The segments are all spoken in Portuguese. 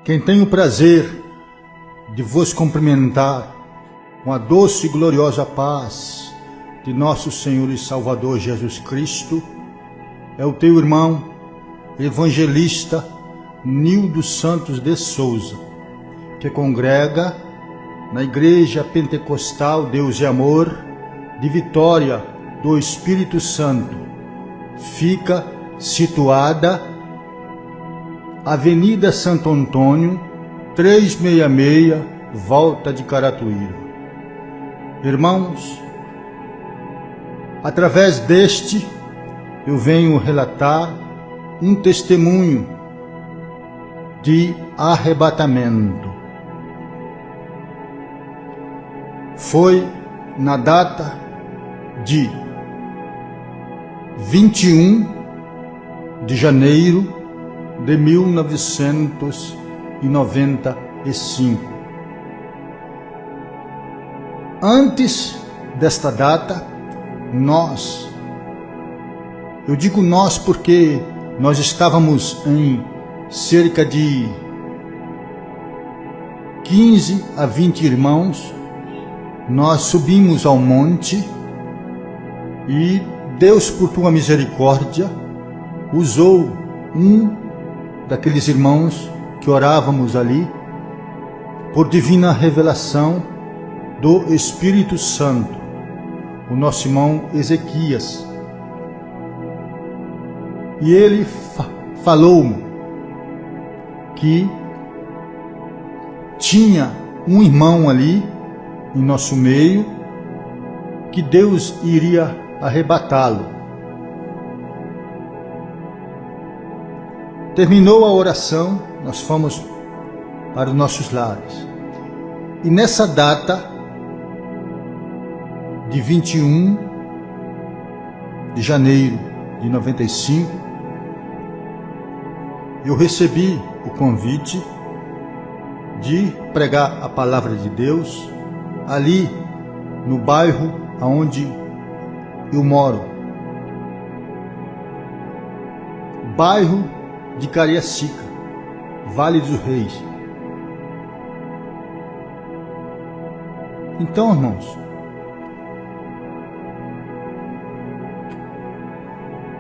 Quem tem o prazer de vos cumprimentar com a doce e gloriosa paz de nosso Senhor e Salvador Jesus Cristo é o teu irmão, evangelista Nildo Santos de Souza, que congrega na Igreja Pentecostal Deus e Amor de Vitória do Espírito Santo. Fica situada Avenida Santo Antônio, 366, Volta de Caratuíra. Irmãos, através deste eu venho relatar um testemunho de arrebatamento. Foi na data de 21 de janeiro de 1995. Antes desta data, eu digo nós porque nós estávamos em cerca de 15 a 20 irmãos. Nós subimos ao monte e Deus, por tua misericórdia, usou um daqueles irmãos que orávamos ali, por divina revelação do Espírito Santo, o nosso irmão Ezequias. E ele falou-me que tinha um irmão ali em nosso meio, que Deus iria arrebatá-lo. Terminou a oração, nós fomos para os nossos lares. E nessa data de 21 de janeiro de 95, eu recebi o convite de pregar a palavra de Deus ali no bairro onde eu moro, bairro de Cariacica, Vale dos Reis. Então, irmãos,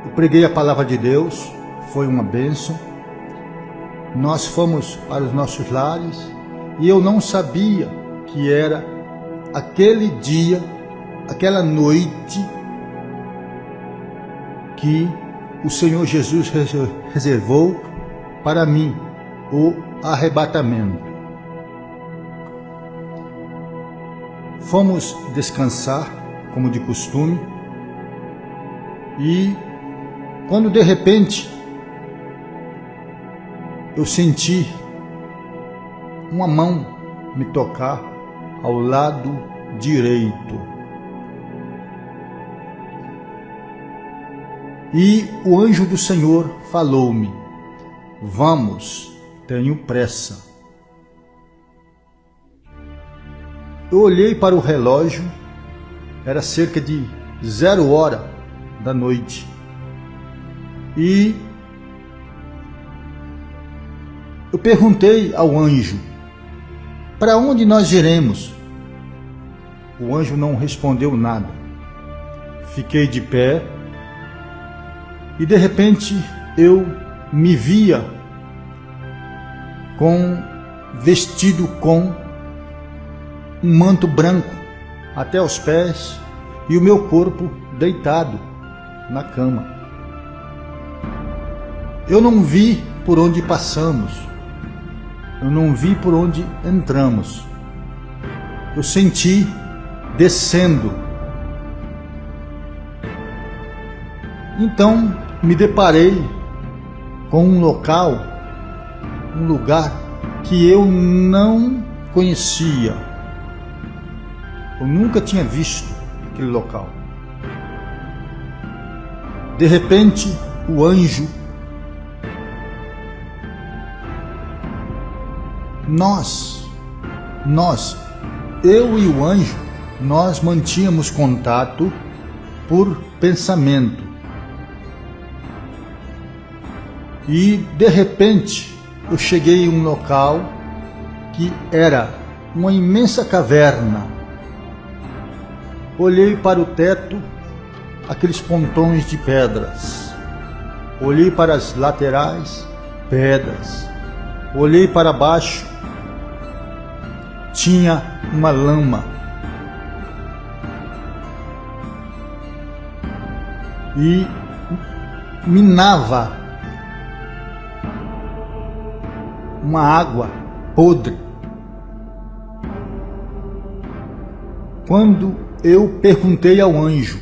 eu preguei a palavra de Deus, foi uma bênção. Nós fomos para os nossos lares e eu não sabia que era aquele dia, aquela noite que o Senhor Jesus reservou para mim, o arrebatamento. Fomos descansar, como de costume, e quando de repente eu senti uma mão me tocar ao lado direito. E o anjo do Senhor falou-me: vamos, tenho pressa. Eu olhei para o relógio, era cerca de 00h da noite. E eu perguntei ao anjo: para onde nós iremos? O anjo não respondeu nada. Fiquei de pé e de repente eu me via vestido com um manto branco até os pés e o meu corpo deitado na cama. Eu não vi por onde passamos, eu não vi por onde entramos. Eu senti descendo. Então me deparei com um lugar que eu não conhecia. Eu nunca tinha visto aquele local. De repente, o anjo, eu e o anjo, nós mantínhamos contato por pensamento. E de repente eu cheguei em um local que era uma imensa caverna. Olhei para o teto, aqueles pontões de pedras. Olhei para as laterais, pedras. Olhei para baixo, tinha uma lama. E minava uma água podre. Quando eu perguntei ao anjo: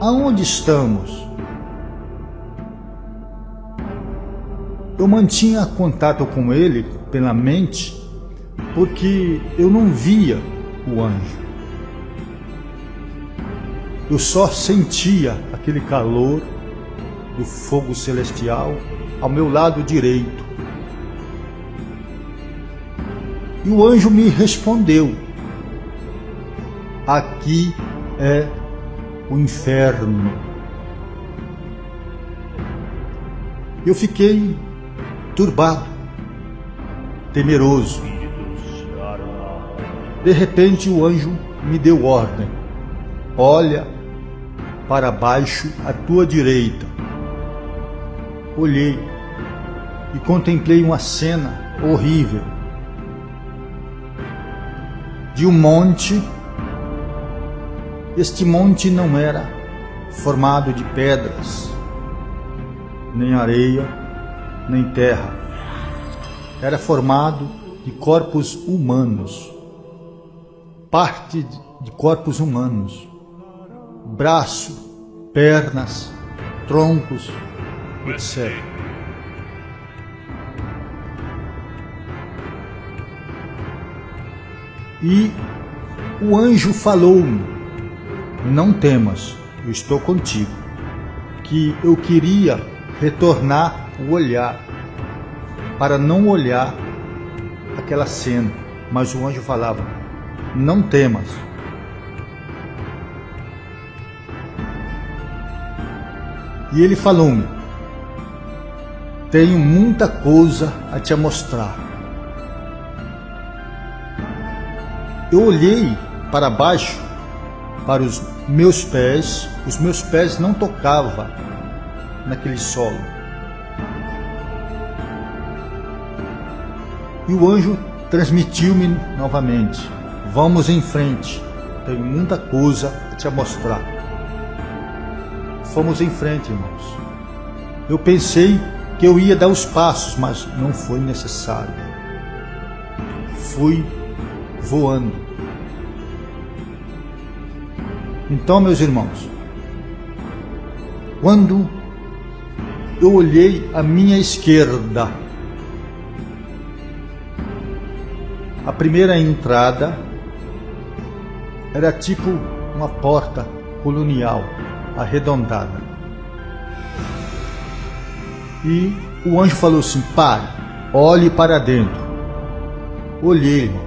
aonde estamos? Eu mantinha contato com ele pela mente, porque eu não via o anjo. Eu só sentia aquele calor do fogo celestial ao meu lado direito. E o anjo me respondeu: aqui é o inferno. Eu fiquei turbado, temeroso. De repente o anjo me deu ordem: olha para baixo à tua direita. Olhei e contemplei uma cena horrível de um monte. Este monte não era formado de pedras, nem areia, nem terra. Era formado de corpos humanos, parte de corpos humanos, braço, pernas, troncos, etc. E o anjo falou-me: não temas, eu estou contigo. Que eu queria retornar o olhar para não olhar aquela cena, mas o anjo falava: não temas. E ele falou-me: tenho muita coisa a te mostrar. Eu olhei para baixo, para os meus pés não tocavam naquele solo. E o anjo transmitiu-me novamente: vamos em frente, tenho muita coisa a te mostrar. Fomos em frente, irmãos. Eu pensei que eu ia dar os passos, mas não foi necessário. Fui voando. Então, meus irmãos, quando eu olhei à minha esquerda, a primeira entrada era tipo uma porta colonial arredondada. E o anjo falou assim: pare, olhe para dentro. Olhei, irmãos.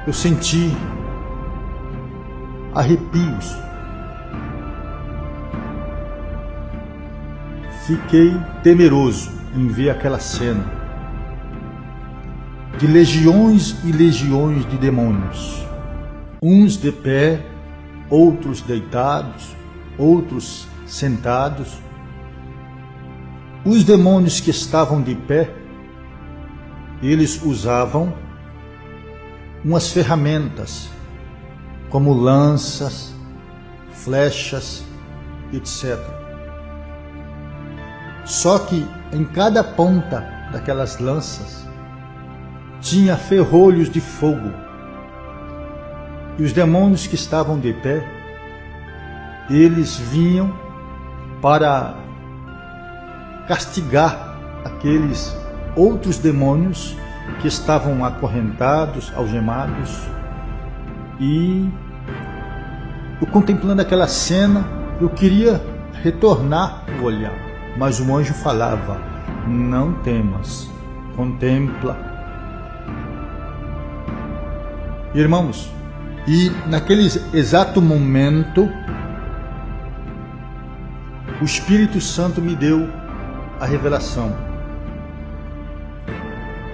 Eu senti arrepios. Fiquei temeroso em ver aquela cena de legiões e legiões de demônios, uns de pé, outros deitados, outros sentados. Os demônios que estavam de pé, eles usavam umas ferramentas, como lanças, flechas, etc. Só que em cada ponta daquelas lanças tinha ferrolhos de fogo. E os demônios que estavam de pé, eles vinham para castigar aqueles outros demônios que estavam acorrentados, algemados. E eu, contemplando aquela cena, eu queria retornar o olhar, mas o anjo falava: não temas, contempla. Irmãos, e naquele exato momento, o Espírito Santo me deu a revelação.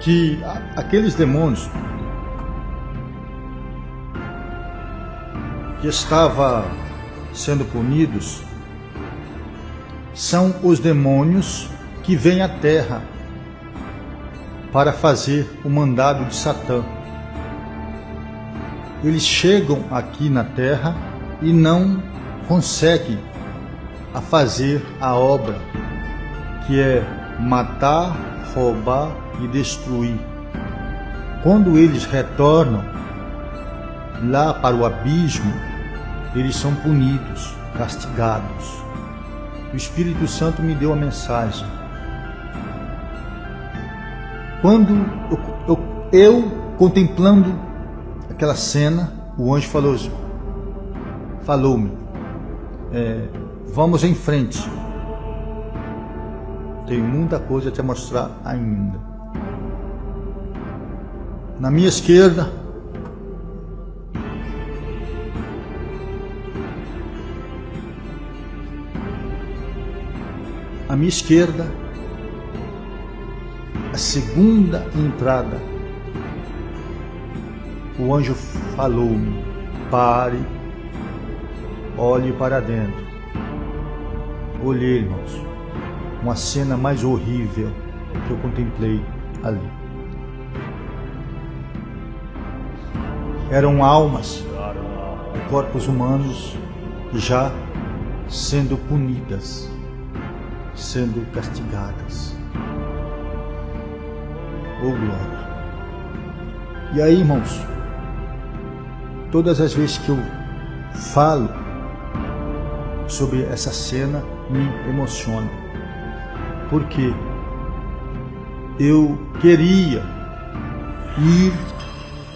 que aqueles demônios que estavam sendo punidos são os demônios que vêm à terra para fazer o mandado de Satã. Eles chegam aqui na terra e não conseguem a fazer a obra, que é matar, roubar e destruir. Quando eles retornam lá para o abismo, eles são punidos, castigados. O Espírito Santo me deu a mensagem. Quando eu contemplando aquela cena, o anjo falou-me, vamos em frente. Tenho muita coisa a te mostrar ainda. Na minha esquerda, a segunda entrada, o anjo falou-me, pare, olhe para dentro. Olhei, irmãos, uma cena mais horrível que eu contemplei ali. Eram almas e corpos humanos já sendo punidas, sendo castigadas. Oh glória! E aí, irmãos, todas as vezes que eu falo sobre essa cena, me emociona, porque eu queria ir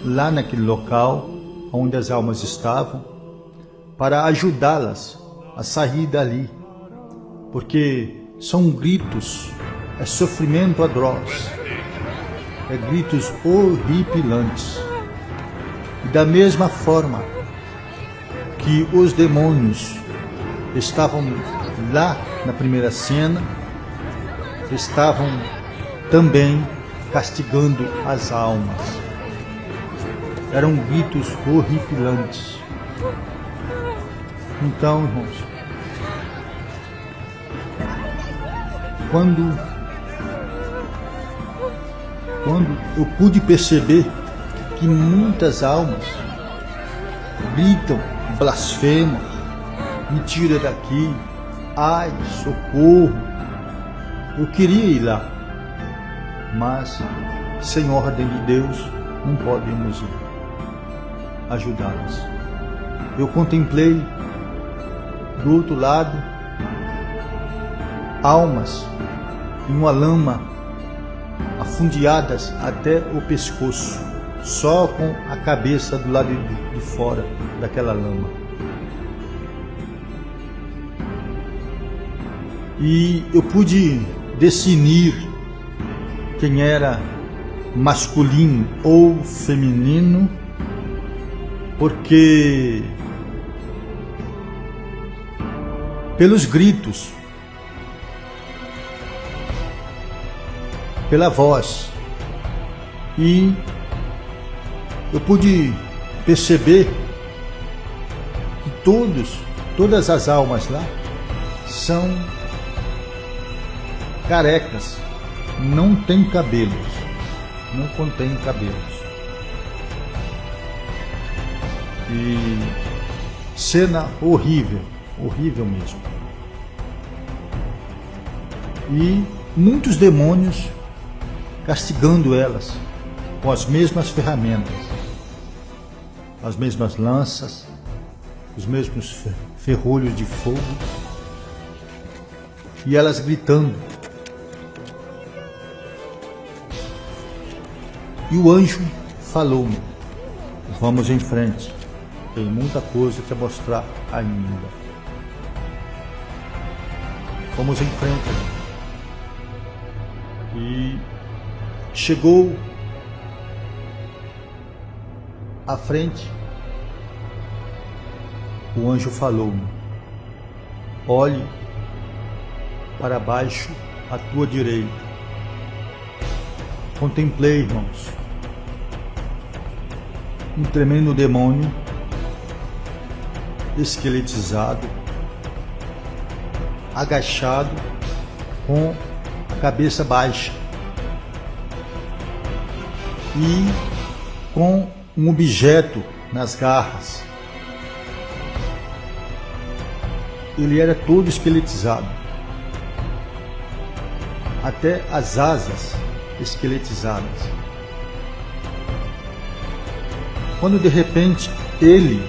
lá naquele local onde as almas estavam para ajudá-las a sair dali, porque são gritos, é sofrimento atroz, é gritos horripilantes. E da mesma forma que os demônios estavam lá na primeira cena, estavam também castigando as almas. Eram gritos horripilantes. Então, irmãos, quando eu pude perceber que muitas almas gritam, blasfemam, me tira daqui, ai, socorro, eu queria ir lá, mas sem ordem de Deus não podemos ir ajudá-las. Eu contemplei do outro lado almas em uma lama, afundeadas até o pescoço, só com a cabeça do lado de fora daquela lama. E eu pude discernir quem era masculino ou feminino, porque pelos gritos, pela voz, e eu pude perceber que todas as almas lá são carecas, não tem cabelos, não contém cabelos. E cena horrível, horrível mesmo. E muitos demônios castigando elas com as mesmas ferramentas, as mesmas lanças, os mesmos ferrolhos de fogo, e elas gritando. E o anjo falou-me, vamos em frente, tem muita coisa para mostrar ainda. Vamos em frente. E chegou à frente, o anjo falou-me, olhe para baixo à tua direita. contemplei, irmãos, um tremendo demônio esqueletizado, agachado, com a cabeça baixa e com um objeto nas garras. Ele era todo esqueletizado, até as asas esqueletizadas. Quando de repente ele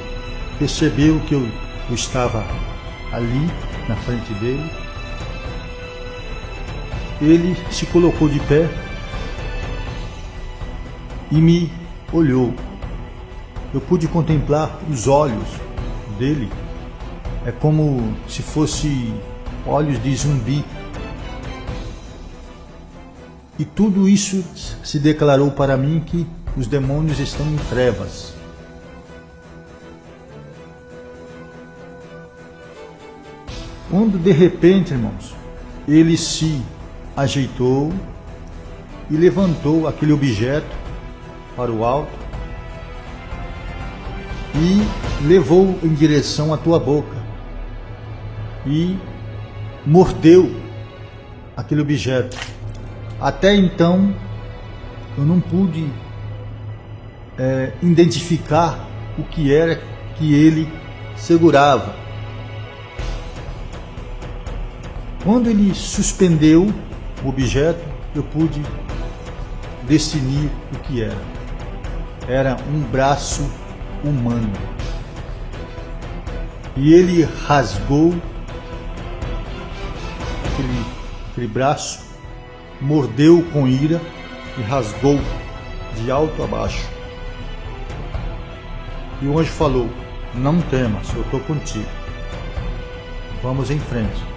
percebeu que eu estava ali na frente dele, ele se colocou de pé e me olhou. Eu pude contemplar os olhos dele, é como se fosse olhos de zumbi. E tudo isso se declarou para mim que os demônios estão em trevas. Quando de repente, irmãos, ele se ajeitou e levantou aquele objeto para o alto e levou em direção à tua boca e mordeu aquele objeto. Até então eu não pude identificar o que era que ele segurava. Quando ele suspendeu o objeto, eu pude discernir o que era. Era um braço humano. E ele rasgou aquele braço, mordeu com ira e rasgou de alto a baixo. E o anjo falou: não temas, eu estou contigo. Vamos em frente.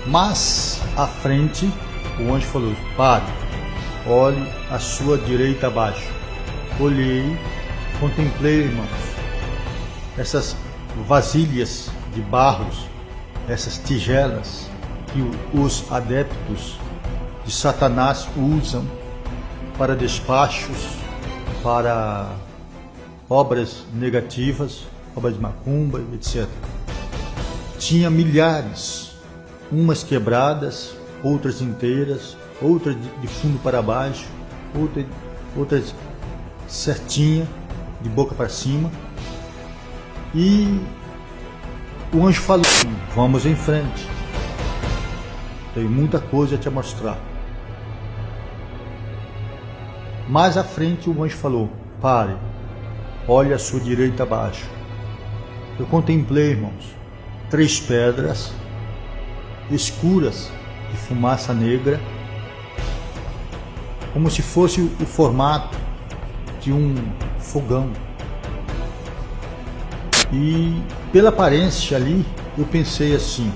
Mas à frente o anjo falou: pare, olhe à sua direita abaixo. Olhei, contemplei, irmãos, essas vasilhas de barros, essas tigelas que os adeptos de Satanás usam para despachos, para obras negativas, obras de macumba, etc. Tinha milhares, umas quebradas, outras inteiras, outras de fundo para baixo, outras certinha, de boca para cima. E o anjo falou: vamos em frente, tem muita coisa a te mostrar. Mais à frente o anjo falou: pare, olhe à sua direita abaixo. Eu contemplei, irmãos, 3 pedras escuras de fumaça negra, como se fosse o formato de um fogão. E pela aparência ali, eu pensei assim: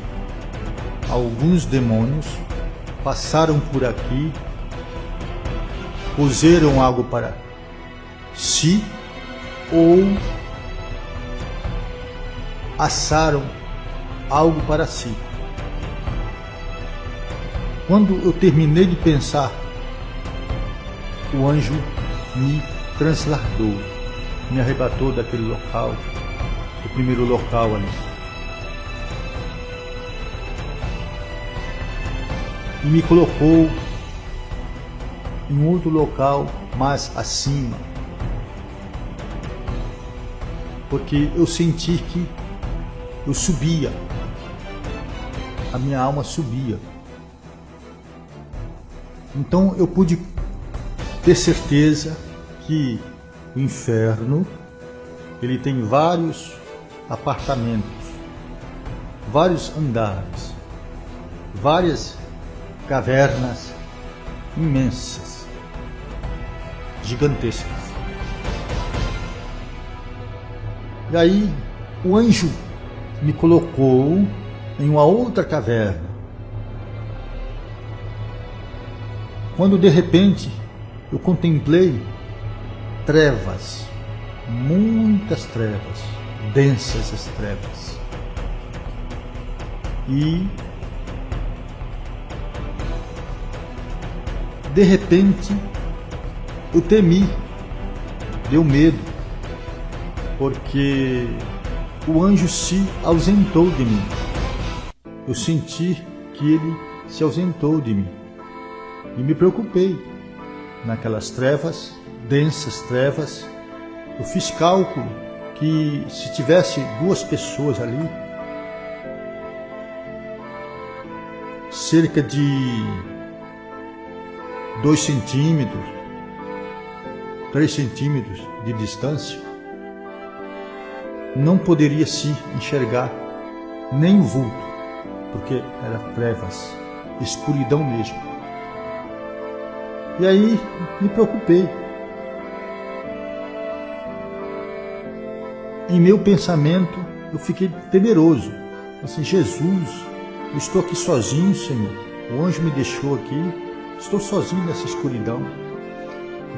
alguns demônios passaram por aqui, cozeram algo para si ou assaram algo para si. Quando eu terminei de pensar, o anjo me transladou, me arrebatou daquele local, do primeiro local ali, e me colocou em outro local mais acima, porque eu senti que eu subia, a minha alma subia. Então eu pude ter certeza que o inferno, ele tem vários apartamentos, vários andares, várias cavernas imensas, gigantescas. E aí o anjo me colocou em uma outra caverna. Quando de repente eu contemplei trevas, muitas trevas, densas as trevas. E de repente, eu temi, deu medo, porque o anjo se ausentou de mim. Eu senti que ele se ausentou de mim e me preocupei. Naquelas trevas, densas trevas, eu fiz cálculo que se tivesse 2 pessoas ali, cerca de 2 centímetros, 3 centímetros de distância, não poderia se enxergar nem o vulto, porque era trevas, escuridão mesmo. E aí me preocupei. Em meu pensamento eu fiquei temeroso. Assim, Jesus, eu estou aqui sozinho, Senhor. O anjo me deixou aqui, estou sozinho nessa escuridão.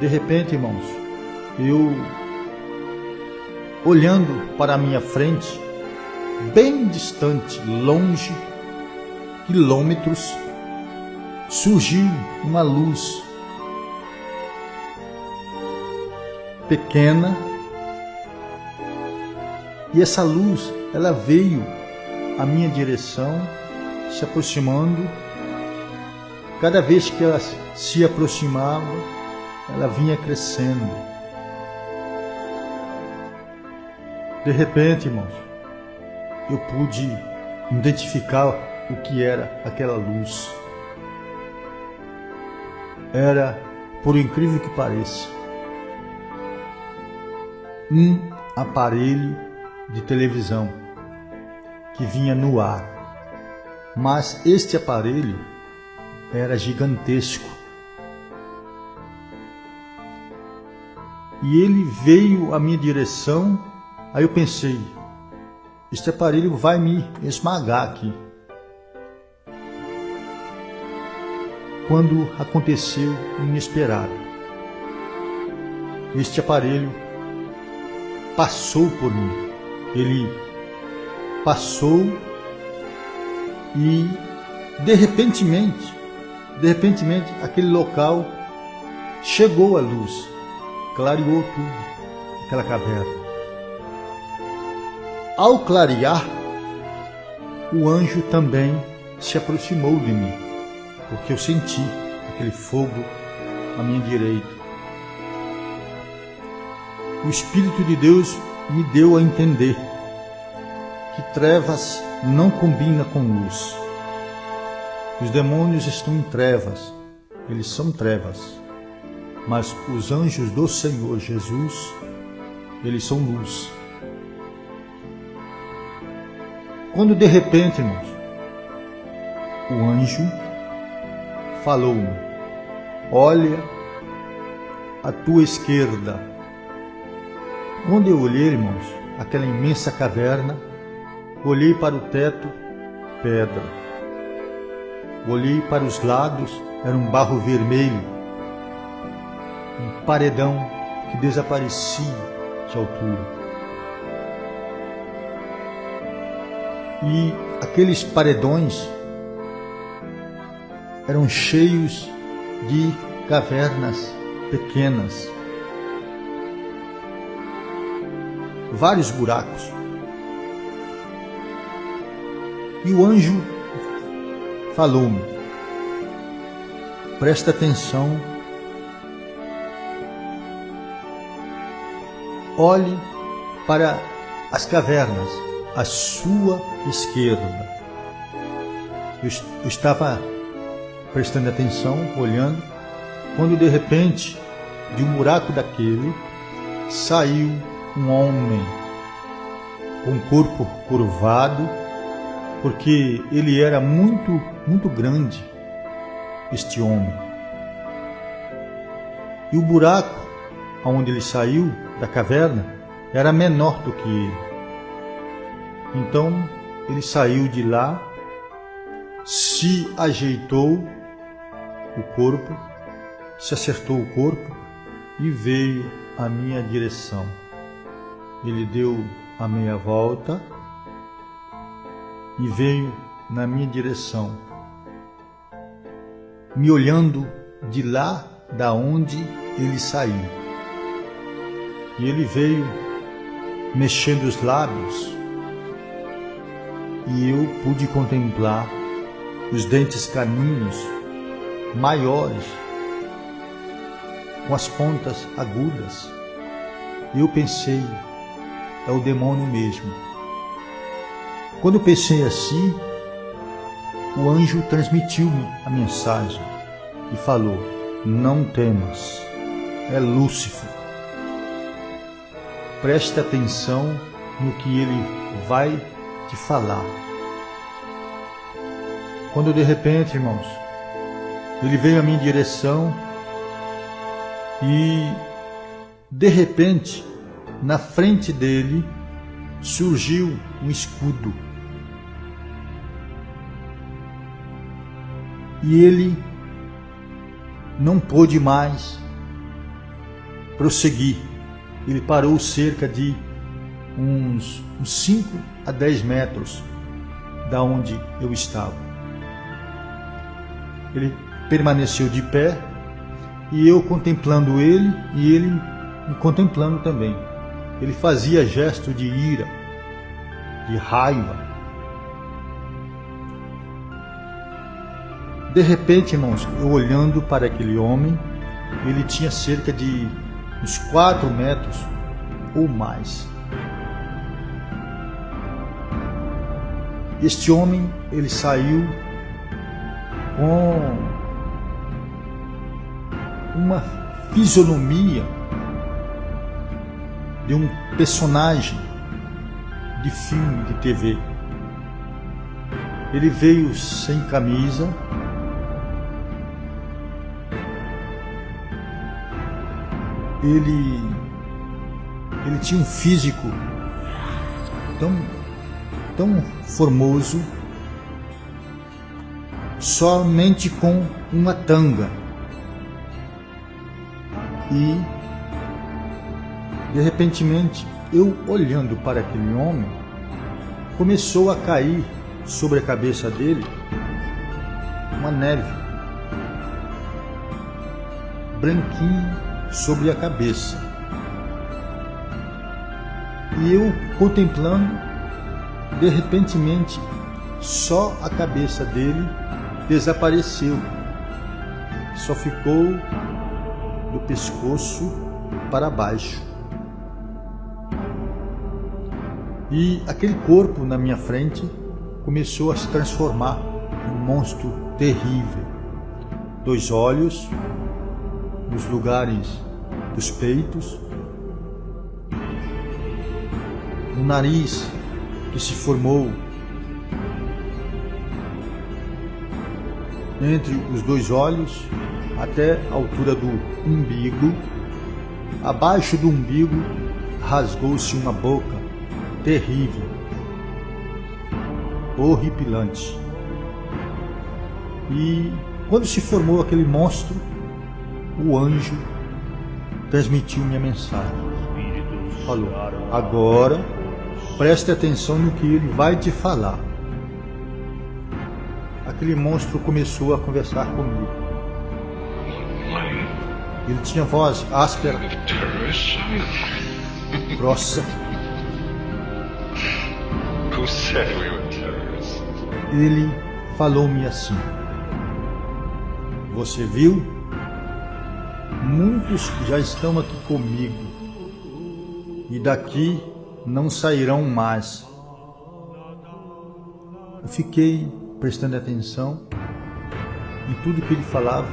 De repente, irmãos, eu, olhando para a minha frente, bem distante, longe, quilômetros, surgiu uma luz pequena, e essa luz, ela veio à minha direção, se aproximando. Cada vez que ela se aproximava, ela vinha crescendo. De repente, irmãos, eu pude identificar o que era aquela luz. Era, por incrível que pareça, um aparelho de televisão que vinha no ar. Mas este aparelho era gigantesco. E ele veio à minha direção. Aí eu pensei, este aparelho vai me esmagar aqui. Quando aconteceu o inesperado, este aparelho passou por mim. Ele passou e de repentemente, aquele local chegou a luz, clareou tudo, aquela caverna. Ao clarear, o anjo também se aproximou de mim, porque eu senti aquele fogo à minha direita. O Espírito de Deus me deu a entender que trevas não combina com luz. Os demônios estão em trevas, eles são trevas, mas os anjos do Senhor Jesus, eles são luz. Quando de repente, irmãos, o anjo falou-me: olha à tua esquerda. Quando eu olhei, irmãos, aquela imensa caverna, olhei para o teto, pedra. Olhei para os lados, era um barro vermelho, um paredão que desaparecia de altura. E aqueles paredões eram cheios de cavernas pequenas, vários buracos. E o anjo falou-me: presta atenção, olhe para as cavernas à sua esquerda. Eu estava prestando atenção, olhando, quando de repente, de um buraco daquele, saiu um homem com o corpo curvado, porque ele era muito grande, este homem. E o buraco onde ele saiu da caverna era menor do que ele. Então ele saiu de lá, se ajeitou o corpo, se acertou o corpo e veio à minha direção. Ele deu a meia volta e veio na minha direção, me olhando de lá da onde ele saiu. E ele veio mexendo os lábios e eu pude contemplar os dentes caninos maiores, com as pontas agudas. E eu pensei, é o demônio mesmo. Quando eu pensei assim, o anjo transmitiu-me a mensagem e falou: não temas, é Lúcifer. Preste atenção no que ele vai te falar. Quando de repente, irmãos, ele veio à minha direção e de repente, na frente dele surgiu um escudo. E ele não pôde mais prosseguir. Ele parou cerca de uns 5 a 10 metros da onde eu estava. Ele permaneceu de pé e eu contemplando ele e ele me contemplando também. Ele fazia gesto de ira, de raiva. De repente, irmãos, eu olhando para aquele homem, ele tinha cerca de uns 4 metros ou mais. Este homem, ele saiu com uma fisionomia de um personagem de filme, de TV. Ele veio sem camisa, ele tinha um físico tão formoso, somente com uma tanga. E de repentemente, eu olhando para aquele homem, começou a cair sobre a cabeça dele uma neve branquinha sobre a cabeça. E eu contemplando, de repentemente, só a cabeça dele desapareceu. Só ficou do pescoço para baixo. E aquele corpo na minha frente começou a se transformar em um monstro terrível. 2 olhos nos lugares dos peitos, um nariz que se formou entre os 2 olhos até a altura do umbigo. Abaixo do umbigo rasgou-se uma boca terrível, horripilante. E quando se formou aquele monstro, o anjo transmitiu minha mensagem. Falou: agora preste atenção no que ele vai te falar. Aquele monstro começou a conversar comigo. Ele tinha voz áspera, grossa. Ele falou-me assim: você viu? Muitos já estão aqui comigo e daqui não sairão mais. Eu fiquei prestando atenção em tudo que ele falava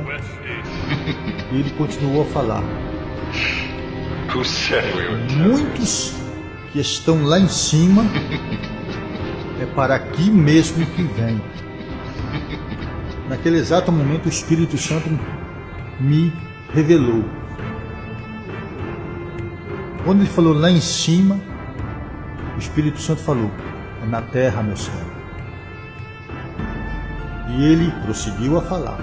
e ele continuou a falar. Muitos que estão lá em cima é para aqui mesmo que vem. Naquele exato momento o Espírito Santo me revelou. Quando ele falou lá em cima, o Espírito Santo falou: é na terra, meu servo. E ele prosseguiu a falar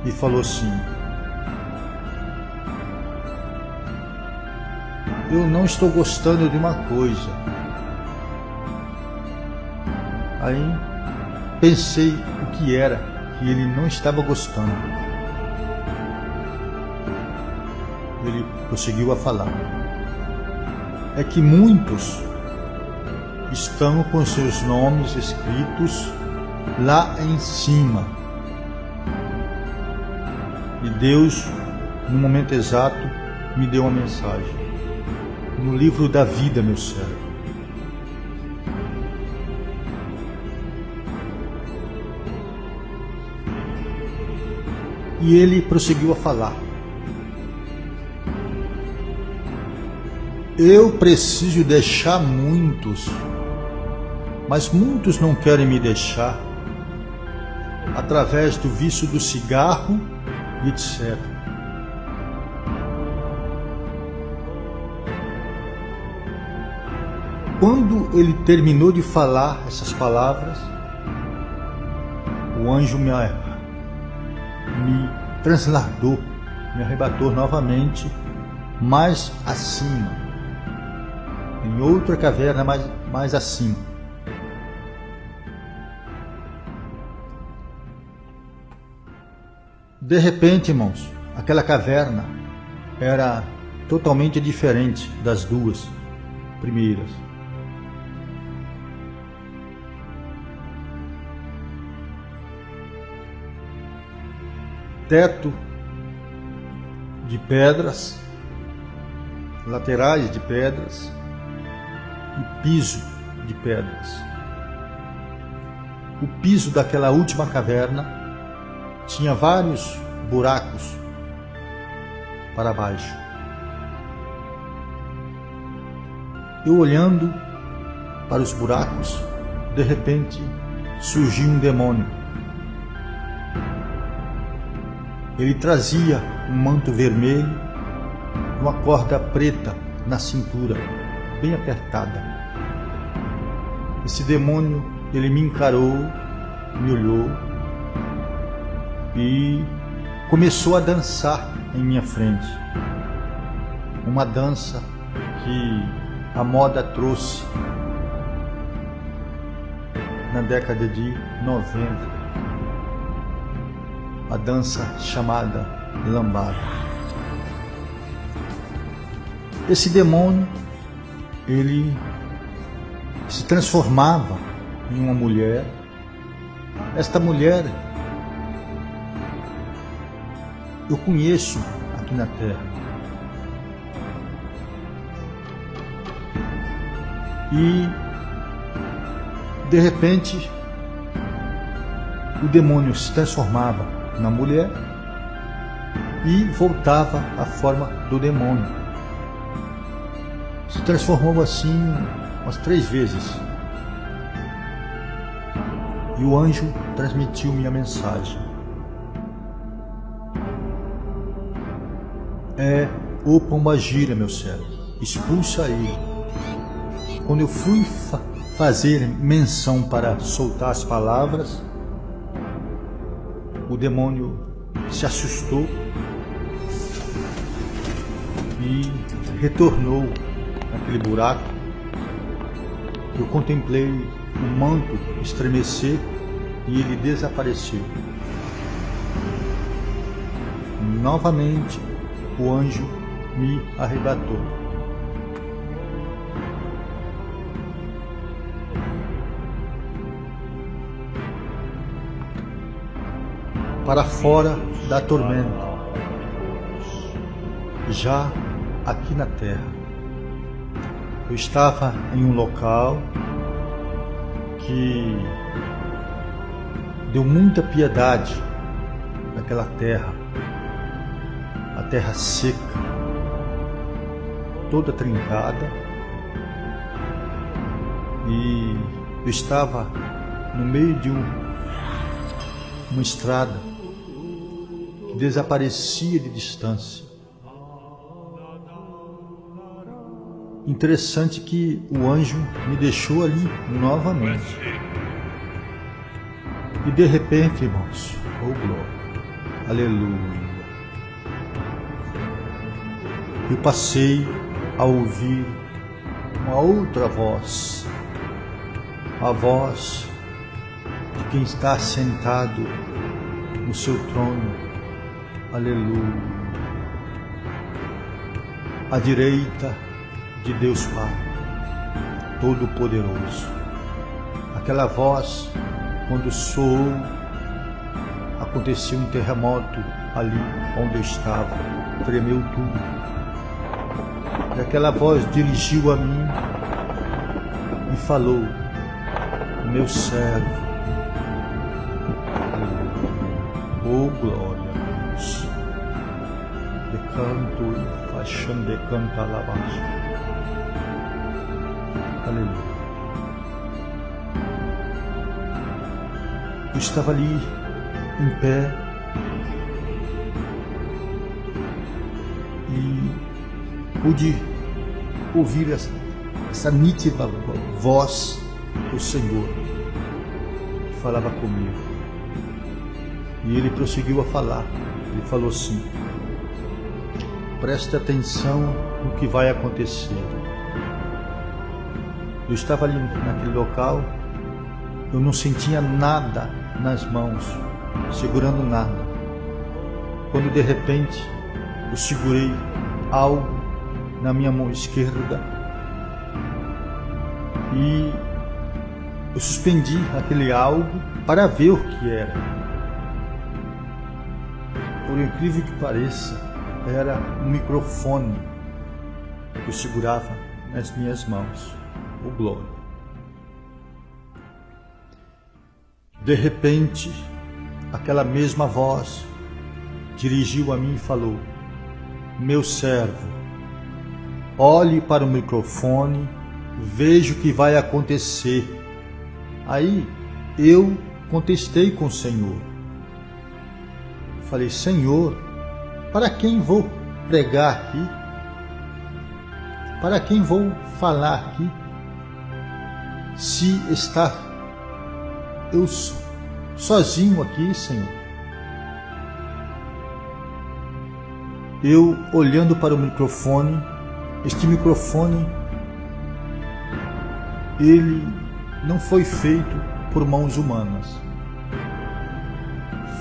e falou assim: eu não estou gostando de uma coisa. Aí pensei o que era. que ele não estava gostando. Ele prosseguiu a falar: é que muitos estão com seus nomes escritos lá em cima. E Deus, no momento exato, me deu uma mensagem. No livro da vida, meu servo. E ele prosseguiu a falar: eu preciso deixar muitos, mas muitos não querem me deixar, através do vício do cigarro e etc. Quando ele terminou de falar essas palavras, o anjo me transladou, me arrebatou novamente, mais acima, em outra caverna mais acima. De repente, irmãos, aquela caverna era totalmente diferente das duas primeiras. Teto de pedras, laterais de pedras e piso de pedras. O piso daquela última caverna tinha vários buracos para baixo. Eu olhando para os buracos, de repente surgiu um demônio. Ele trazia um manto vermelho, uma corda preta na cintura, bem apertada. Esse demônio, ele me encarou, me olhou e começou a dançar em minha frente. Uma dança que a moda trouxe na década de 90. A dança chamada lambada. Esse demônio, ele se transformava em uma mulher. Esta mulher eu conheço aqui na Terra. E de repente o demônio se transformava na mulher e voltava à forma do demônio. Se transformou assim umas 3 vezes. E o anjo transmitiu minha mensagem. É o pombagira, meu servo, expulsa ele. Quando eu fui fazer menção para soltar as palavras, o demônio se assustou e retornou naquele buraco. Eu contemplei o manto estremecer e ele desapareceu. Novamente o anjo me arrebatou. Para fora da tormenta, já aqui na terra. Eu estava em um local que deu muita piedade naquela terra, a terra seca, toda trincada, e eu estava no meio de uma estrada que desaparecia de distância. Interessante que o anjo me deixou ali novamente. E de repente, irmãos, oh glória, aleluia, eu passei a ouvir uma outra voz, a voz de quem está sentado no seu trono. Aleluia. À direita de Deus Pai Todo-Poderoso. Aquela voz, quando soou, aconteceu um terremoto ali onde eu estava, tremeu tudo. E aquela voz dirigiu a mim e falou: meu servo. Oh, glória a Deus. De canto e faixão de canta alabaste. Aleluia. Eu estava ali em pé e pude ouvir essa nítida voz do Senhor que falava comigo. E ele prosseguiu a falar. Ele falou assim: preste atenção no que vai acontecer. Eu estava ali naquele local, eu não sentia nada nas mãos, segurando nada. Quando de repente eu segurei algo na minha mão esquerda e eu suspendi aquele algo para ver o que era. Por incrível que pareça, era um microfone que eu segurava nas minhas mãos. Oh, glória! De repente, aquela mesma voz dirigiu a mim e falou: meu servo, olhe para o microfone, veja o que vai acontecer. Aí eu contestei com o Senhor. Falei: Senhor, para quem vou pregar aqui? Para quem vou falar aqui? Se está eu sozinho aqui, Senhor. Eu olhando para o microfone, este microfone, ele não foi feito por mãos humanas.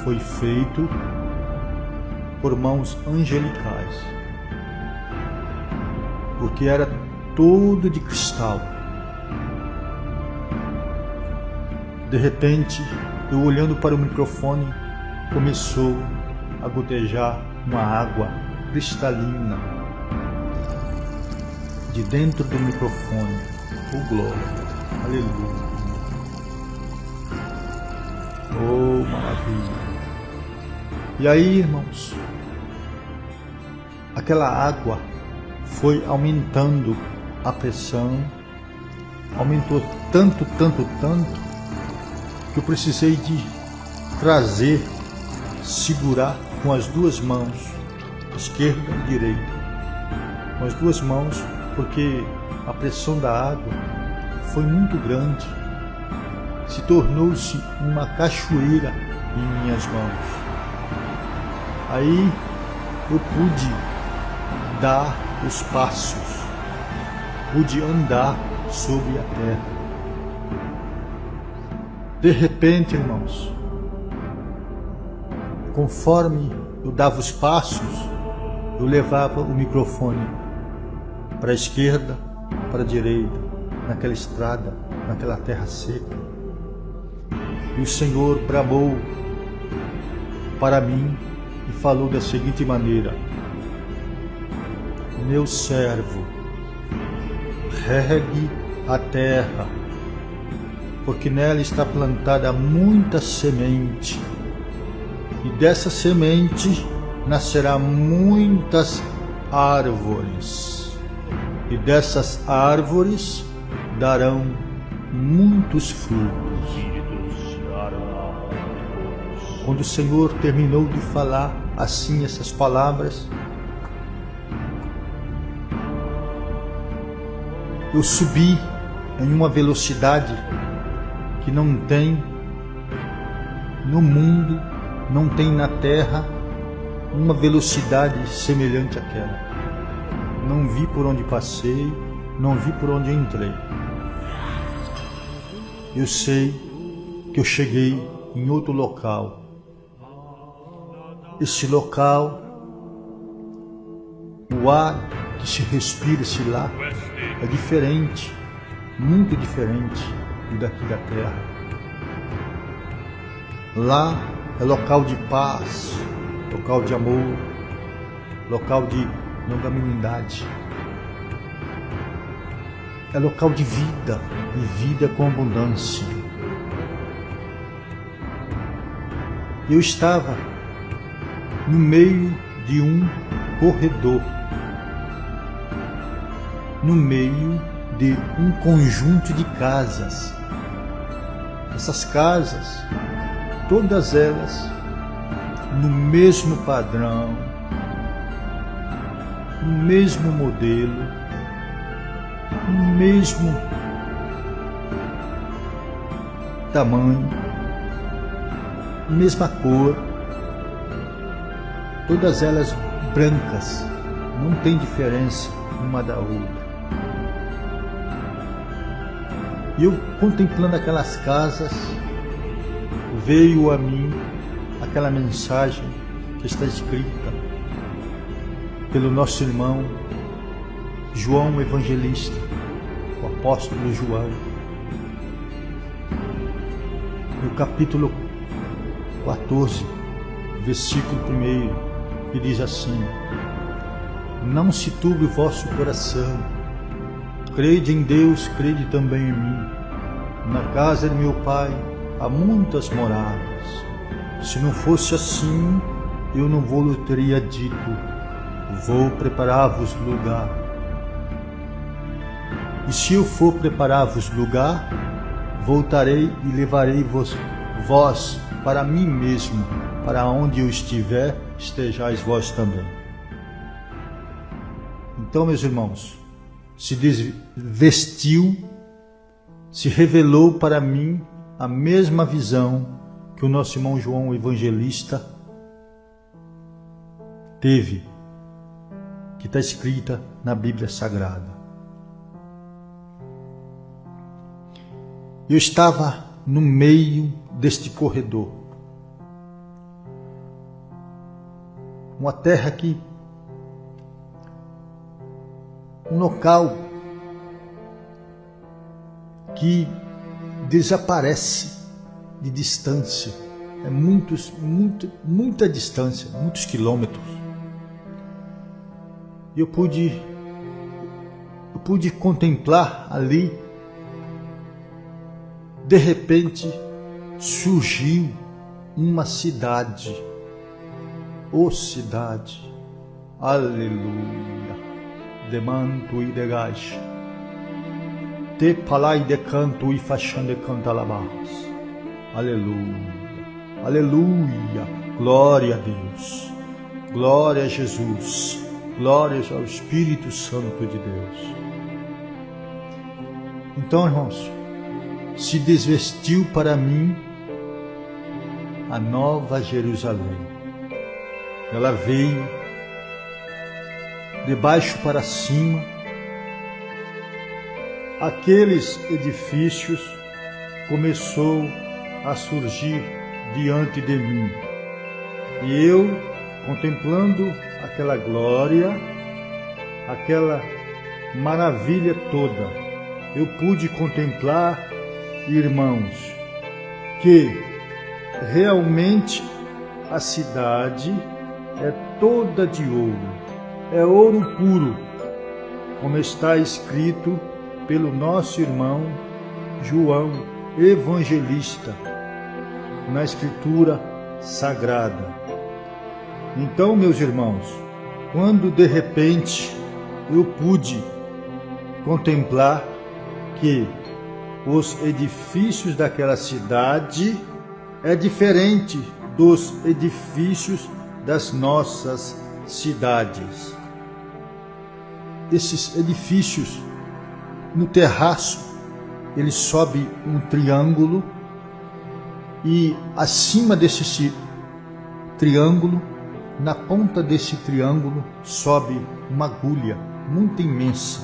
Foi feito por mãos angelicais, porque era todo de cristal. De repente, eu olhando para o microfone, começou a gotejar uma água cristalina de dentro do microfone. Oh, glória! Aleluia! Oh, maravilha! E aí, irmãos, aquela água foi aumentando a pressão, aumentou tanto, que eu precisei de trazer, segurar com as duas mãos, esquerda e direita, com as duas mãos, porque a pressão da água foi muito grande, se tornou-se uma cachoeira em minhas mãos. Aí eu pude dar os passos, pude andar sobre a terra. De repente, irmãos, conforme eu dava os passos, eu levava o microfone para a esquerda, para a direita, naquela estrada, naquela terra seca. E o Senhor bramou para mim e falou da seguinte maneira: meu servo, regue a terra, porque nela está plantada muita semente, e dessa semente nascerá muitas árvores, e dessas árvores darão muitos frutos. Quando o Senhor terminou de falar assim essas palavras, eu subi em uma velocidade que não tem no mundo, não tem na terra, uma velocidade semelhante àquela. Não vi por onde passei, não vi por onde entrei. Eu sei que eu cheguei em outro local, esse local, o ar que se respira-se lá é diferente, muito diferente do daqui da terra. Lá é local de paz, local de amor, local de longanimidade. É local de vida, e vida com abundância. Eu estava no meio de um corredor, no meio de um conjunto de casas. Essas casas, todas elas no mesmo padrão, no mesmo modelo, no mesmo tamanho, mesma cor, todas elas brancas, não tem diferença uma da outra. E eu, contemplando aquelas casas, veio a mim aquela mensagem que está escrita pelo nosso irmão João Evangelista, o apóstolo João, no capítulo 14, versículo 1, que diz assim: não se turbe o vosso coração, crede em Deus, crede também em mim. Na casa de meu pai há muitas moradas. Se não fosse assim, eu não vou teria dito: vou preparar-vos lugar. E se eu for preparar-vos lugar, voltarei e levarei vós para mim mesmo, para onde eu estiver, estejais vós também. Então, meus irmãos, se desvestiu, se revelou para mim a mesma visão que o nosso irmão João Evangelista teve, que está escrita na Bíblia Sagrada. Eu estava no meio deste corredor, uma terra que, um local que desaparece de distância, é muita distância, muitos quilômetros. E eu pude contemplar ali. De repente surgiu uma cidade, cidade, aleluia, de manto e de gás, de palai de canto e faixão de cantalabás, aleluia, aleluia, glória a Deus, glória a Jesus, glórias ao Espírito Santo de Deus. Então, irmãos, se desvestiu para mim a nova Jerusalém. Ela veio de baixo para cima. Aqueles edifícios começou a surgir diante de mim. E eu, contemplando aquela glória, aquela maravilha toda, eu pude contemplar, irmãos, que realmente a cidade é toda de ouro, é ouro puro, como está escrito pelo nosso irmão João Evangelista na Escritura Sagrada. Então, meus irmãos, quando de repente eu pude contemplar que os edifícios daquela cidade é diferente dos edifícios das nossas cidades. Esses edifícios, no terraço, ele sobe um triângulo e acima desse triângulo, na ponta desse triângulo, sobe uma agulha muito imensa.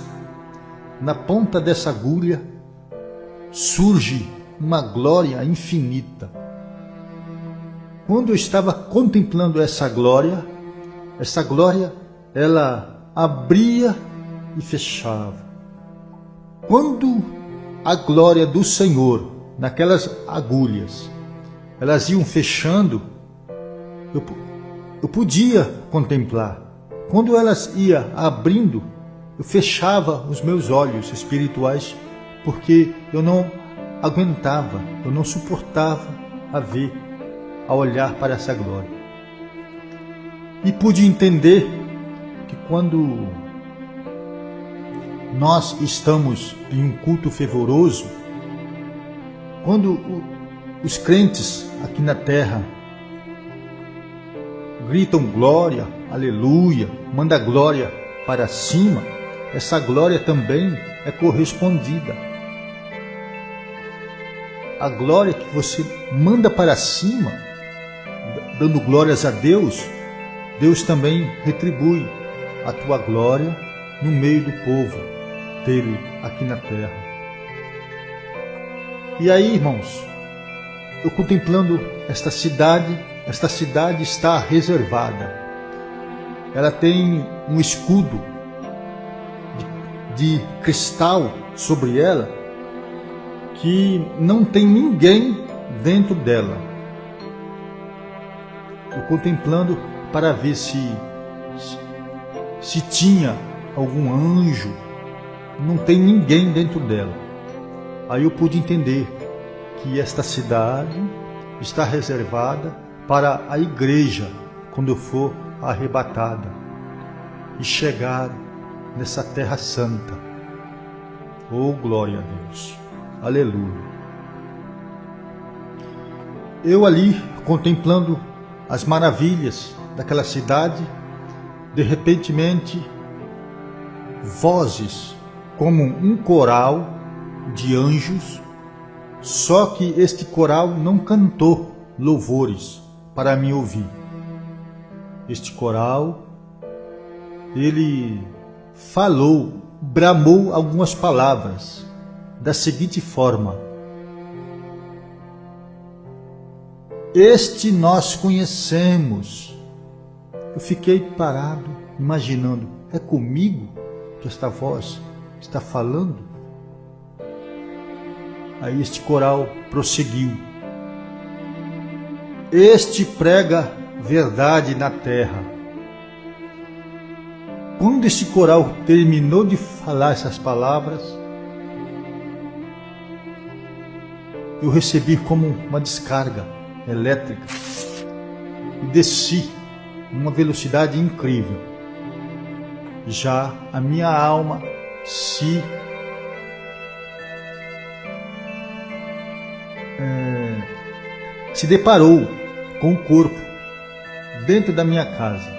Na ponta dessa agulha surge uma glória infinita. quando eu estava contemplando essa glória, ela abria e fechava. Quando a glória do Senhor, naquelas agulhas, elas iam fechando, eu podia contemplar. Quando elas iam abrindo, eu fechava os meus olhos espirituais, porque eu não aguentava, eu não suportava a olhar para essa glória. E pude entender que quando nós estamos em um culto fervoroso, quando os crentes aqui na terra gritam glória, aleluia, manda glória para cima, essa glória também é correspondida. A glória que você manda para cima, dando glórias a Deus, Deus também retribui a tua glória no meio do povo dele aqui na terra. E aí, irmãos, eu contemplando esta cidade está reservada. Ela tem um escudo de cristal sobre ela, que não tem ninguém dentro dela. Eu contemplando para ver se tinha algum anjo. Não tem ninguém dentro dela. Aí eu pude entender que esta cidade está reservada para a igreja quando eu for arrebatada e chegar nessa terra santa. Oh, glória a Deus! Aleluia! Eu ali contemplando as maravilhas daquela cidade, de repentemente vozes como um coral de anjos, só que este coral não cantou louvores para me ouvir. Este coral, ele falou, bramou algumas palavras da seguinte forma: este nós conhecemos. Eu fiquei parado, imaginando, é comigo que esta voz está falando? Aí este coral prosseguiu: este prega verdade na terra. Quando este coral terminou de falar essas palavras, eu recebi como uma descarga elétrica e desci numa velocidade incrível. Já a minha alma se deparou com o corpo dentro da minha casa.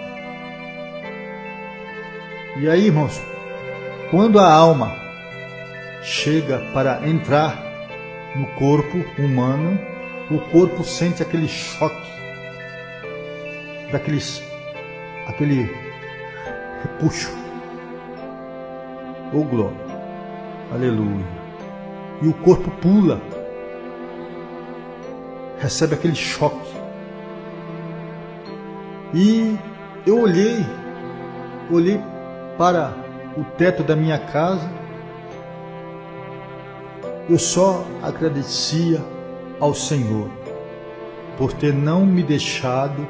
E aí, irmãos, quando a alma chega para entrar no corpo humano, o corpo sente aquele choque, aquele repuxo. Oh, glória! Aleluia! E o corpo pula, recebe aquele choque. E eu olhei para o teto da minha casa. Eu só agradecia ao Senhor por ter não me deixado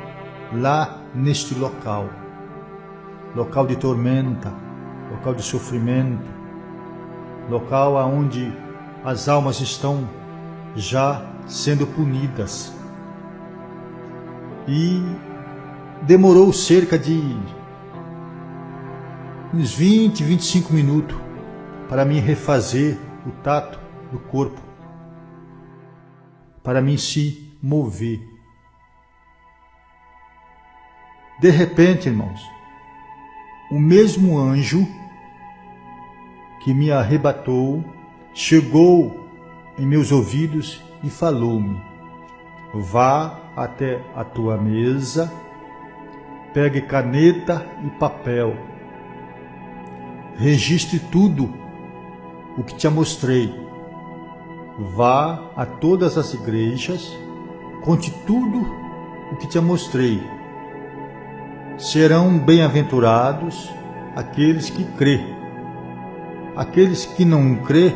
lá neste local de tormenta, local de sofrimento, local onde as almas estão já sendo punidas. E demorou cerca de uns 20, 25 minutos para mim refazer o tato do corpo, para mim se mover. De repente, irmãos, o mesmo anjo que me arrebatou chegou em meus ouvidos e falou-me: vá até a tua mesa, pegue caneta e papel, registre tudo o que te mostrei, vá a todas as igrejas, conte tudo o que te mostrei. Serão bem-aventurados aqueles que crê. Aqueles que não crê,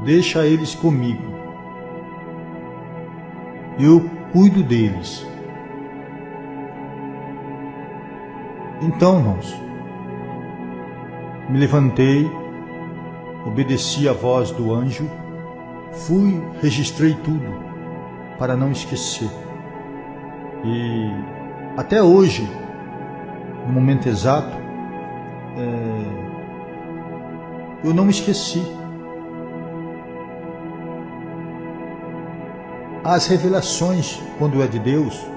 deixa eles comigo. Eu cuido deles. Então, irmãos, me levantei, obedeci a voz do anjo, registrei tudo para não esquecer. E até hoje, no momento exato, eu não me esqueci. As revelações, quando é de Deus,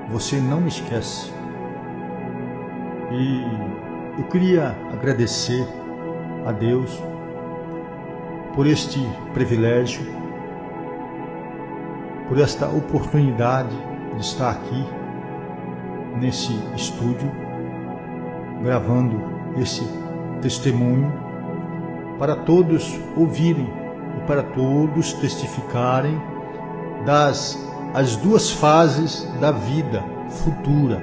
você não esquece. E eu queria agradecer a Deus por este privilégio, por esta oportunidade de estar aqui nesse estúdio, gravando esse testemunho para todos ouvirem e para todos testificarem as duas fases da vida futura,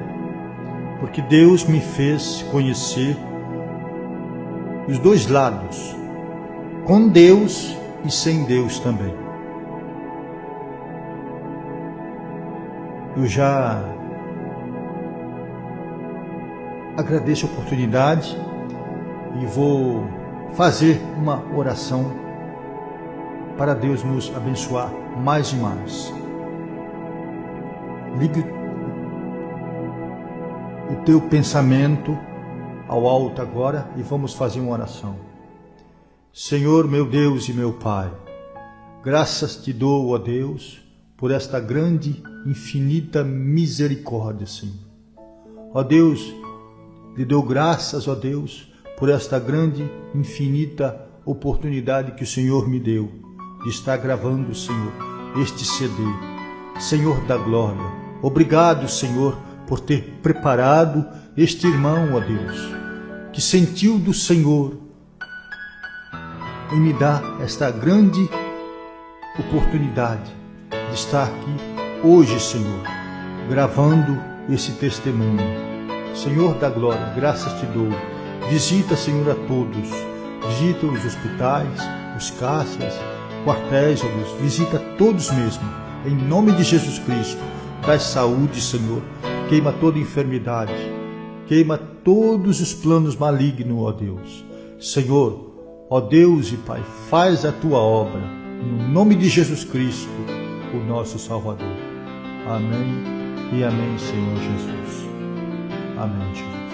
porque Deus me fez conhecer os dois lados, com Deus e sem Deus também. Eu já agradeço a oportunidade e vou fazer uma oração para Deus nos abençoar mais e mais. Ligue o teu pensamento ao alto agora e vamos fazer uma oração. Senhor, meu Deus e meu Pai, graças te dou, ó Deus, por esta grande, infinita misericórdia, Senhor. Ó Deus, lhe dou graças, ó Deus, por esta grande, infinita oportunidade que o Senhor me deu de estar gravando, Senhor, este CD. Senhor da glória, obrigado, Senhor, por ter preparado este irmão, ó Deus, que sentiu do Senhor em me dar esta grande oportunidade de estar aqui hoje, Senhor, gravando esse testemunho. Senhor da glória, graças te dou. Visita, Senhor, a todos. Visita os hospitais, os caixas, quartéis, ó Deus. Visita todos mesmo. Em nome de Jesus Cristo, dai saúde, Senhor. Queima toda enfermidade. Queima todos os planos malignos, ó Deus. Senhor, ó Deus e Pai, faz a tua obra. No nome de Jesus Cristo, o nosso Salvador. Amém e amém, Senhor Jesus. Amém, Jesus.